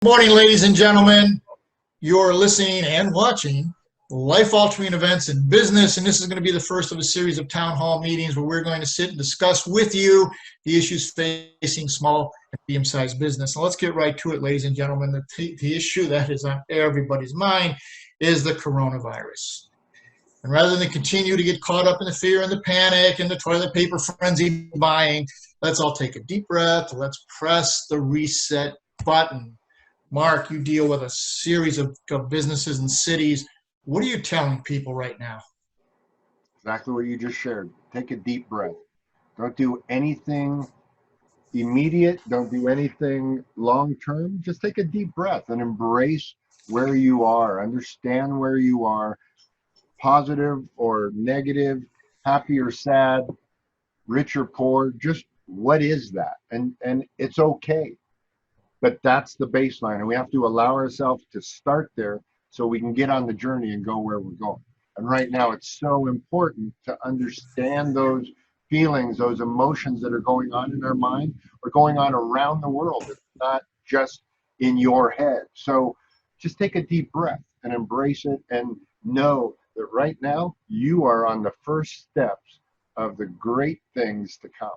Morning, ladies and gentlemen. You're listening and watching life-altering events in business, and this is going to be the first of a series of town hall meetings where we're going to sit and discuss with you the issues facing small and medium-sized business. Now, let's get right to it, ladies and gentlemen. The issue that is on everybody's mind is the coronavirus. And rather than continue to get caught up in the fear and the panic and the toilet paper frenzy buying, let's all take a deep breath. Let's press the reset button. Mark, you deal with a series of businesses and cities. What are you telling people right now? Exactly what you just shared. Take a deep breath. Don't do anything immediate. Don't do anything long term. Just take a deep breath and embrace where you are. Understand where you are, positive or negative, happy or sad, rich or poor. Just what is that? And it's okay. But that's the baseline, and we have to allow ourselves to start there so we can get on the journey and go where we're going. And right now, it's so important to understand those feelings, those emotions that are going on in our mind or going on around the world. It's not just in your head. So just take a deep breath and embrace it and know that right now you are on the first steps of the great things to come.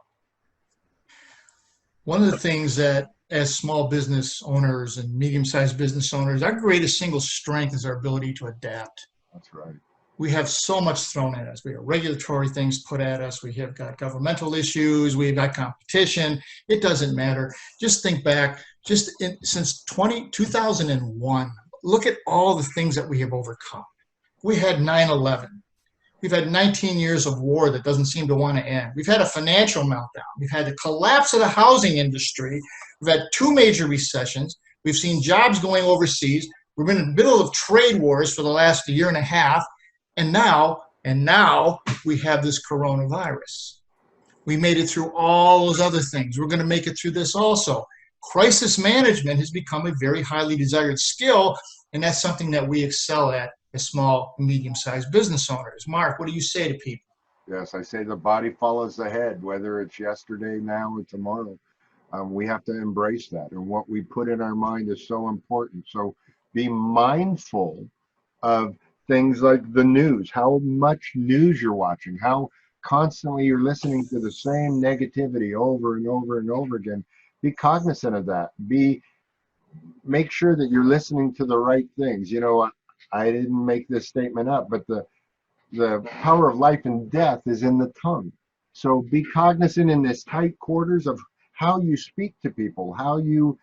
One of the things that as small business owners and medium-sized business owners, our greatest single strength is our ability to adapt. That's right. We have so much thrown at us. We have regulatory things put at us. We have got governmental issues. We've got competition. It doesn't matter. Just think back, since 2001, look at all the things that we have overcome. We had 9/11. We've had 19 years of war that doesn't seem to want to end. We've had a financial meltdown. We've had the collapse of the housing industry. We've had two major recessions. We've seen jobs going overseas. We've been in the middle of trade wars for the last year and a half. And now we have this coronavirus. We made it through all those other things. We're going to make it through this also. Crisis management has become a very highly desired skill, and that's something that we excel at as small and medium-sized business owners. Mark, what do you say to people? Yes, I say the body follows the head, whether it's yesterday, now, or tomorrow. We have to embrace that. And what we put in our mind is so important. So be mindful of things like the news, how much news you're watching, how constantly you're listening to the same negativity over and over and over again. Be cognizant of that. Make sure that you're listening to the right things. You know, I didn't make this statement up, but the power of life and death is in the tongue. So be cognizant in this tight quarters of how you speak to people, how you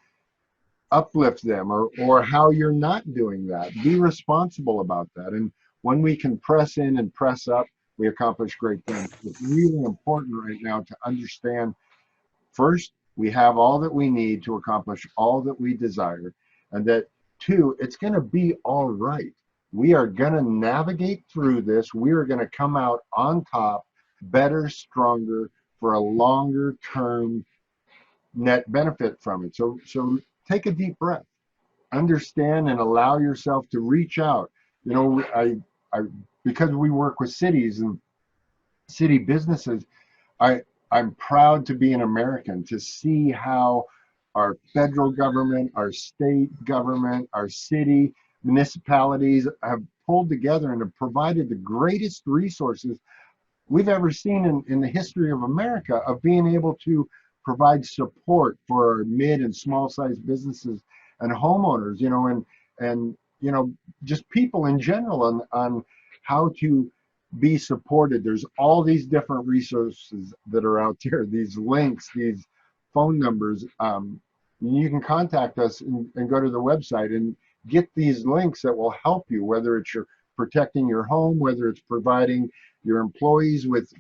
uplift them, or how you're not doing that. Be responsible about that. And when we can press in and press up, we accomplish great things. It's really important right now to understand, first, we have all that we need to accomplish all that we desire, and that two, it's going to be all right. We are going to navigate through this. We are going to come out on top, better, stronger, for a longer term net benefit from it. So take a deep breath, understand, and allow yourself to reach out. You know, I because we work with cities and city businesses, I'm proud to be an American, to see how our federal government, our state government, our city, municipalities have pulled together and have provided the greatest resources we've ever seen in the history of America, of being able to provide support for our mid and small sized businesses and homeowners, you know, and you know, just people in general on how to be supported. There's all these different resources that are out there, these links, these phone numbers. You can contact us and go to the website and get these links that will help you, whether it's your protecting your home, whether it's providing your employees with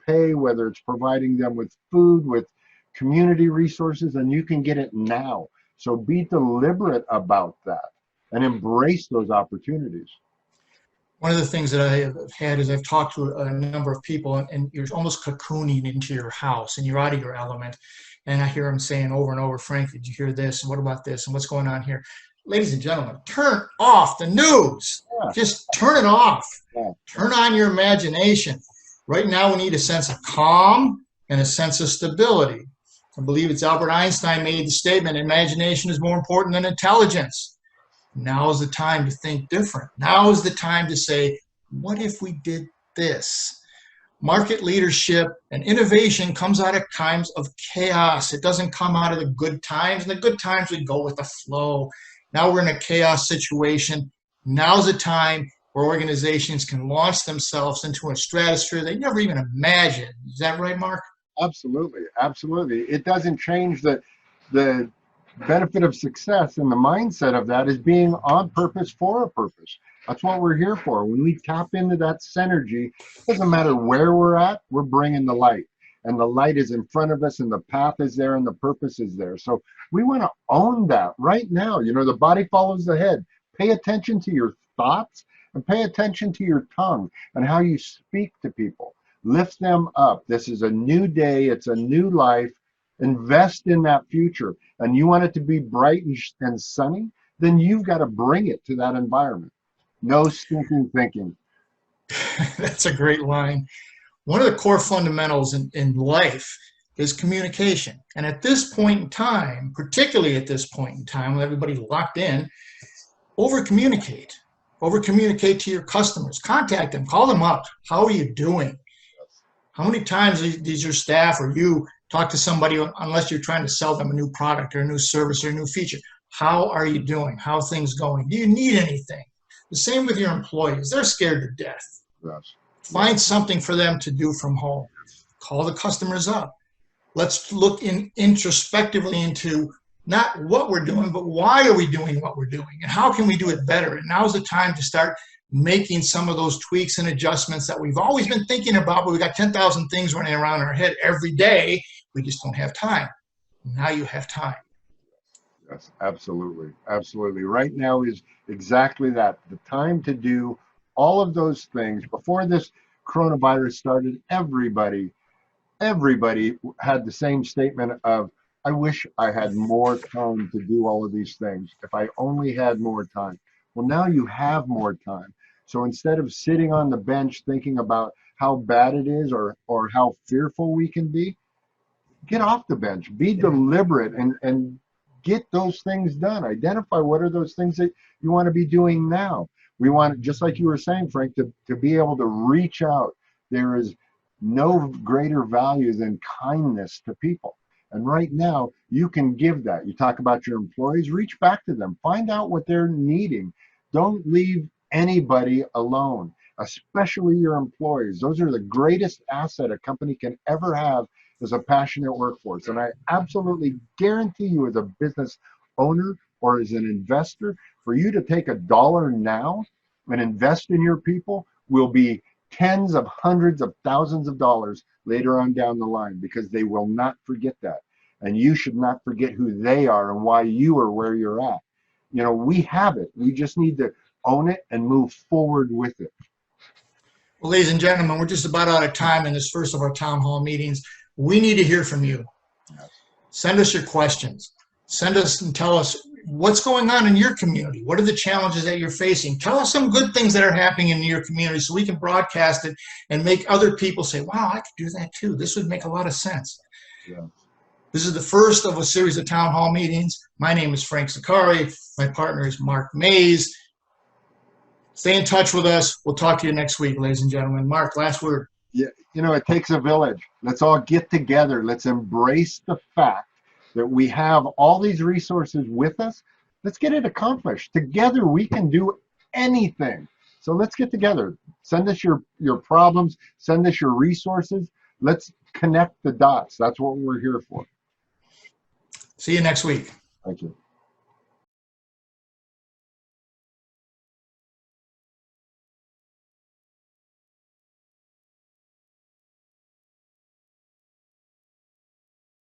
pay, whether it's providing them with food, with community resources, and you can get it now. So be deliberate about that and embrace those opportunities. One of the things that I have had is I've talked to a number of people, and you're almost cocooning into your house and you're out of your element. And I hear them saying over and over, Frank, did you hear this? And what about this? And what's going on here? Ladies and gentlemen, turn off the news. Yeah. Just turn it off. Yeah. Turn on your imagination. Right now we need a sense of calm and a sense of stability. I believe it's Albert Einstein made the statement, imagination is more important than intelligence. Now is the time to think different. Now is the time to say, what if we did this? Market leadership and innovation comes out of times of chaos. It doesn't come out of the good times. In the good times, we go with the flow. Now we're in a chaos situation. Now's the time where organizations can launch themselves into a stratosphere they never even imagined. Is that right, Mark? Absolutely, absolutely. It doesn't change the benefit of success, and the mindset of that is being on purpose for a purpose. That's what we're here for. When we tap into that synergy, it doesn't matter where we're at, we're bringing the light. And the light is in front of us, and the path is there, and the purpose is there. So we want to own that right now. You know, the body follows the head. Pay attention to your thoughts and pay attention to your tongue and how you speak to people. Lift them up. This is a new day. It's a new life. Invest in that future. And you want it to be bright and sunny, then you've got to bring it to that environment. No stinking thinking. That's a great line. One of the core fundamentals in life is communication. And at this point in time, particularly at this point in time, with everybody locked in, over-communicate. Over-communicate to your customers. Contact them. Call them up. How are you doing? How many times does your staff or you talk to somebody, unless you're trying to sell them a new product or a new service or a new feature? How are you doing? How are things going? Do you need anything? The same with your employees. They're scared to death. Yes. Find something for them to do from home. Call the customers up. Let's look introspectively into not what we're doing, but why are we doing what we're doing? And how can we do it better? And now's the time to start making some of those tweaks and adjustments that we've always been thinking about, but we've got 10,000 things running around in our head every day. We just don't have time. Now you have time. Yes, absolutely. Absolutely. Right now is exactly that. The time to do all of those things. Before this coronavirus started, everybody had the same statement of, I wish I had more time to do all of these things. If I only had more time. Well, now you have more time. So instead of sitting on the bench thinking about how bad it is or how fearful we can be, get off the bench, be deliberate and get those things done. Identify what are those things that you want to be doing now. We want, just like you were saying, Frank, to be able to reach out. There is no greater value than kindness to people. And right now, you can give that. You talk about your employees, reach back to them, find out what they're needing. Don't leave anybody alone, especially your employees. Those are the greatest asset a company can ever have, is a passionate workforce. And I absolutely guarantee you, as a business owner or as an investor, for you to take $1 now and invest in your people will be tens of hundreds of thousands of dollars later on down the line, because they will not forget that. And you should not forget who they are and why you are where you're at. You know, we have it. We just need to own it and move forward with it. Well, ladies and gentlemen, we're just about out of time in this first of our town hall meetings. We need to hear from you. Send us your questions. Send us and tell us what's going on in your community. What are the challenges that you're facing? Tell us some good things that are happening in your community so we can broadcast it and make other people say, wow, I could do that too. This would make a lot of sense. Yeah. This is the first of a series of town hall meetings. My name is Frank Zaccari. My partner is Mark Maes. Stay in touch with us. We'll talk to you next week, ladies and gentlemen. Mark, last word. Yeah, you know, it takes a village. Let's all get together. Let's embrace the fact that we have all these resources with us. Let's get it accomplished. Together, we can do anything. So let's get together. Send us your problems. Send us your resources. Let's connect the dots. That's what we're here for. See you next week. Thank you.